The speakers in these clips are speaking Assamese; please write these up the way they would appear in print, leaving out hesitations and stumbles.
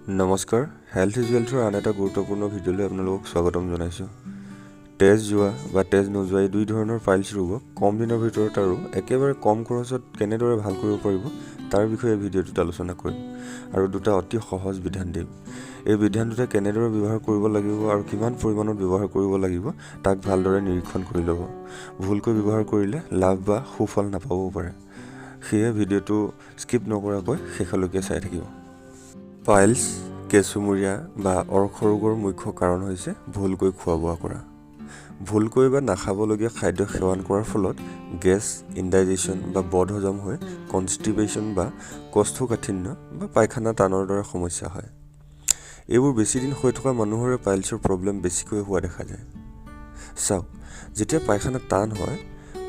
নমস্কাৰ হেলথ ইজ ৱেলথৰ আন এটা গুৰুত্বপূৰ্ণ ভিডিঅ'লৈ আপোনালোকক স্বাগতম জনাইছোঁ। তেজ যোৱা বা তেজ নোযোৱা এই দুই ধৰণৰ পাইলছ ৰোগক কম দিনৰ ভিতৰত আৰু একেবাৰে কম খৰচত কেনেদৰে ভাল কৰিব পাৰিব তাৰ বিষয়ে ভিডিঅ'টোত আলোচনা কৰিম আৰু দুটা অতি সহজ বিধান দিম। এই বিধান দুটা কেনেদৰে ব্যৱহাৰ কৰিব লাগিব আৰু কিমান পৰিমাণত ব্যৱহাৰ কৰিব লাগিব তাক ভালদৰে নিৰীক্ষণ কৰি ল'ব। ভুলকৈ ব্যৱহাৰ কৰিলে লাভ বা সুফল নাপাবও পাৰে। সেয়ে ভিডিঅ'টো স্কিপ নকৰাকৈ শেষলৈকে চাই থাকিব। পাইলছ কেঁচুমূৰীয়া বা অৰ্শ ৰোগৰ মুখ্য কাৰণ হৈছে ভুলকৈ খোৱা বোৱা কৰা। ভুলকৈ বা নাখাবলগীয়া খাদ্য সেৱন কৰাৰ ফলত গেছ, ইনডাইজেশ্যন বা বদহজম হৈ কনষ্টিপেশ্যন বা কোষ্ঠকাঠিন্য বা পায়খানা টানৰ দৰে সমস্যা হয়। এইবোৰ বেছিদিন হৈ থকা মানুহৰে পাইলছৰ প্ৰব্লেম বেছিকৈ হোৱা দেখা যায়। চাওক, যেতিয়া পায়খানা টান হয়,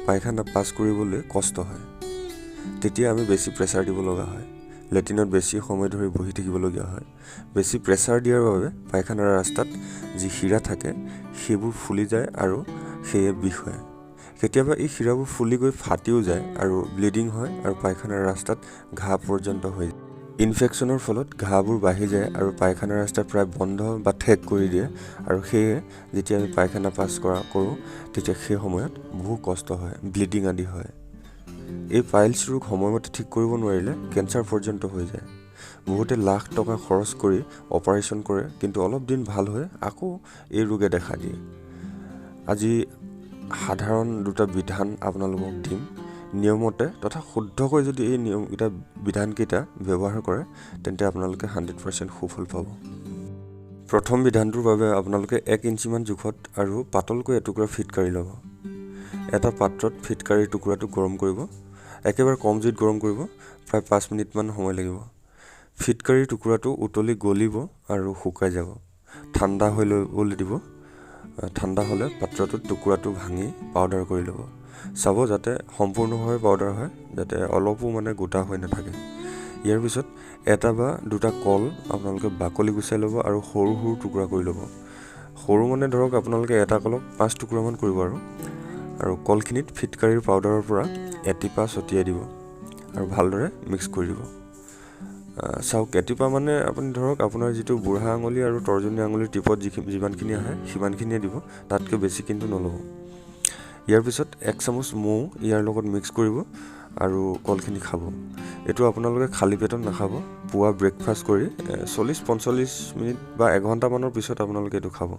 পায়খানা পাছ কৰিবলৈ কষ্ট হয়, তেতিয়া আমি বেছি প্ৰেছাৰ দিব লগা হয়। লেট্ৰিনত বেছি সময় ধৰি বহি থাকিবলগীয়া হয়। বেছি প্ৰেছাৰ দিয়াৰ বাবে পায়খানাৰ ৰাস্তাত যি শিৰা থাকে সেইবোৰ ফুলি যায় আৰু সেয়ে বিষ হয়। কেতিয়াবা এই শিৰাবোৰ ফুলি গৈ ফাটিও যায় আৰু ব্লিডিং হয় আৰু পায়খানাৰ ৰাস্তাত ঘাঁ পৰ্যন্ত হৈ যায়। ইনফেকশ্যনৰ ফলত ঘাঁবোৰ বাঢ়ি যায় আৰু পায়খানাৰ ৰাস্তা প্ৰায় বন্ধ বা ঠেক কৰি দিয়ে আৰু সেয়ে যেতিয়া আমি পায়খানা পাছ কৰোঁ তেতিয়া সেই সময়ত বহু কষ্ট হয়, ব্লিডিং আদি হয়। এই পাইলছ ৰোগ সময়মতে ঠিক কৰিব নোৱাৰিলে কেঞ্চাৰ পৰ্যন্ত হৈ যায়। বহুতে লাখ টকা খৰচ কৰি অপাৰেশ্যন কৰে, কিন্তু অলপ দিন ভাল হৈ আকৌ এই ৰোগে দেখা দিয়ে। আজি সাধাৰণ দুটা বিধান আপোনালোকক দিম। নিয়মতে তথা শুদ্ধকৈ যদি এই বিধানকেইটা ব্যৱহাৰ কৰে তেন্তে আপোনালোকে 100% সুফল পাব। প্ৰথম বিধানটোৰ বাবে আপোনালোকে 1 ইঞ্চিমান জোখত আৰু পাতলকৈ এটুকুৰা ফিটকাৰি ল'ব। এটা পাত্ৰত ফিটকাৰিৰ টুকুৰাটো গৰম কৰিব। একেবাৰে কম জুইত গৰম কৰিব, প্ৰায় 5 মিনিটমান সময় লাগিব। ফিটকাৰিৰ টুকুৰাটো উতলি গলিব আৰু শুকাই যাব। ঠাণ্ডা হৈ দিব। ঠাণ্ডা হ'লে পাত্ৰটোত টুকুৰাটো ভাঙি পাউডাৰ কৰি ল'ব। চাব যাতে সম্পূৰ্ণভাৱে পাউডাৰ হয়, যাতে অলপো গোটা হৈ নাথাকে। ইয়াৰ পিছত এটা বা দুটা কল আপোনালোকে বাকলি গুচাই ল'ব আৰু সৰু সৰু টুকুৰা কৰি ল'ব। সৰু ধৰক আপোনালোকে এটা কলক 5 টুকুৰামান কৰিব আৰু কলখিনিত ফিটকাৰিৰ পাউডাৰৰ পৰা এটিপা ছটিয়াই দিব আৰু ভালদৰে মিক্স কৰি দিব। চাওক, এটিপা আপুনি ধৰক আপোনাৰ যিটো বুঢ়া আঙুলি আৰু তৰ্জনী আঙুলিৰ টিপত যিমানখিনি আহে সিমানখিনিয়ে দিব, তাতকৈ বেছি কিন্তু নল'ব। ইয়াৰ পিছত 1 চামুচ মৌ ইয়াৰ লগত মিক্স কৰিব আৰু কলখিনি খাব। এইটো আপোনালোকে খালী পেটত নাখাব। পুৱা ব্ৰেকফাষ্ট কৰি 40-45 মিনিট বা এঘণ্টামানৰ পিছত আপোনালোকে এইটো খাব।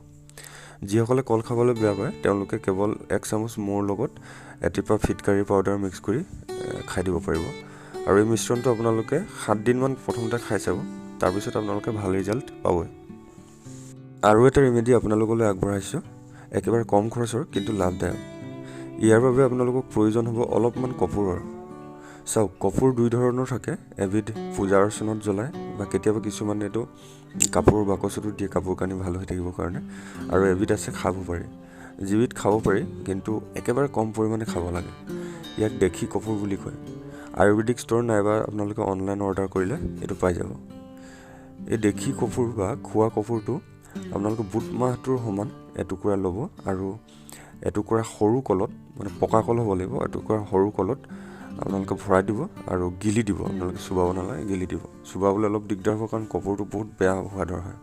যিসকলে কল খাবলৈ বেয়া পায় তেওঁলোকে কেৱল 1 চামুচ মৌৰ লগত এটিপা ফিটকাৰি পাউডাৰ মিক্স কৰি খাই দিব পাৰিব। আৰু এই মিশ্ৰণটো আপোনালোকে 7 দিনমান প্ৰথমতে খাই চাব, তাৰপিছত আপোনালোকে ভাল ৰিজাল্ট পাবই। আৰু এটা ৰেমেডি আপোনালোকলৈ আগবঢ়াইছোঁ, একেবাৰে কম খৰচৰ কিন্তু লাভদায়ক। ইয়াৰ বাবে আপোনালোকক প্ৰয়োজন হ'ব অলপমান কৰ্পূৰৰ। চাওক, কৰ্পূৰ দুই ধৰণৰ থাকে। এবিধ পূজা অৰ্চনাত জ্বলায় বা কেতিয়াবা কিছুমানে এইটো কাপোৰৰ বাকচতো দিয়ে কাপোৰ কানি ভাল হৈ থাকিবৰ কাৰণে, আৰু এবিধ আছে খাব পাৰি। যিবিধ খাব পাৰি কিন্তু একেবাৰে কম পৰিমাণে খাব লাগে, ইয়াক দেশী কৰ্পূৰ বুলি কয়। আয়ুৰ্বেদিক ষ্ট'ৰ নাইবা আপোনালোকে অনলাইন অৰ্ডাৰ কৰিলে এইটো পাই যাব। এই দেশী কৰ্পূৰ বা খোৱা কৰ্পূৰটো আপোনালোকে বুট মাহটোৰ সমান এটুকুৰা ল'ব আৰু এটুকুৰা সৰু কলত, পকা কল হ'ব লাগিব, এটুকুৰা সৰু কলত আপোনালোকে ভৰাই দিব আৰু গিলি দিব। আপোনালোকে চুবাব নালাগে, গিলি দিব। চুবাবলৈ অলপ দিগদাৰ হ'ব কাৰণ কৰ্পূৰটো বহুত বেয়া সোৱাদৰ হয়।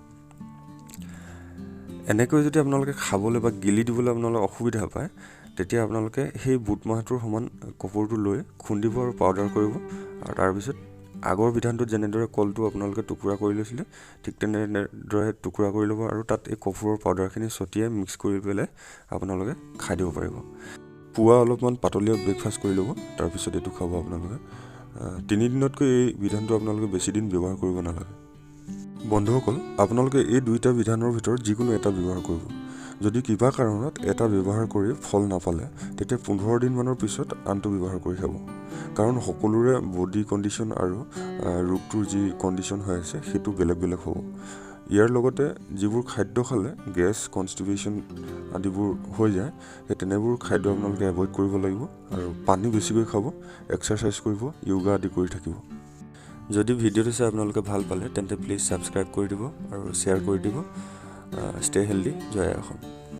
এনেকৈ যদি আপোনালোকে খাবলৈ বা গিলি দিবলৈ আপোনালোকে অসুবিধা পায় তেতিয়া আপোনালোকে সেই বুট মাহটোৰ সমান কৰ্পূৰটো লৈ খুন্দিব আৰু পাউডাৰ কৰিব। আৰু তাৰপিছত আগৰ বিধানটোত যেনেদৰে কলটো আপোনালোকে টুকুৰা কৰি লৈছিলে ঠিক তেনেদৰে টুকুৰা কৰি ল'ব আৰু তাত এই কৰ্পূৰৰ পাউডাৰখিনি ছটিয়াই মিক্স কৰি পেলাই আপোনালোকে খাই দিব পাৰিব। পুৱা অলপমান পাতলীয়া ব্ৰেকফাষ্ট কৰি ল'ব, তাৰপিছত এইটো খাব আপোনালোকে। 3 দিনতকৈ এই বিধানটো আপোনালোকে বেছি দিন ব্যৱহাৰ কৰিব নালাগে। বন্ধুসকল, আপোনালোকে এই দুইটা বিধানৰ ভিতৰত যিকোনো এটা ব্যৱহাৰ কৰিব। যদি কিবা কাৰণত এটা ব্যৱহাৰ কৰি ফল নাপালে তেতিয়া 15 দিনমানৰ পিছত আনটো ব্যৱহাৰ কৰি চাব। কাৰণ সকলোৰে বডি কণ্ডিশ্যন আৰু ৰোগটোৰ যি কণ্ডিশ্যন হৈ আছে সেইটো বেলেগ বেলেগ হ'ব। ইয়াৰ লগতে যিবোৰ খাদ্য খালে গেছ, কনষ্টিপেশ্যন আদিবোৰ হৈ যায়, সেই তেনেবোৰ খাদ্য আপোনালোকে এভইড কৰিব লাগিব আৰু পানী বেছিকৈ খাব, এক্সাৰচাইজ কৰিব, য়োগা আদি কৰি থাকিব। যদি ভিডিঅ'টো চাই আপোনালোকে ভাল পালে তেন্তে প্লিজ ছাবস্ক্ৰাইব কৰি দিব আৰু শ্বেয়াৰ কৰি দিব। Stay healthy. জয় অসম।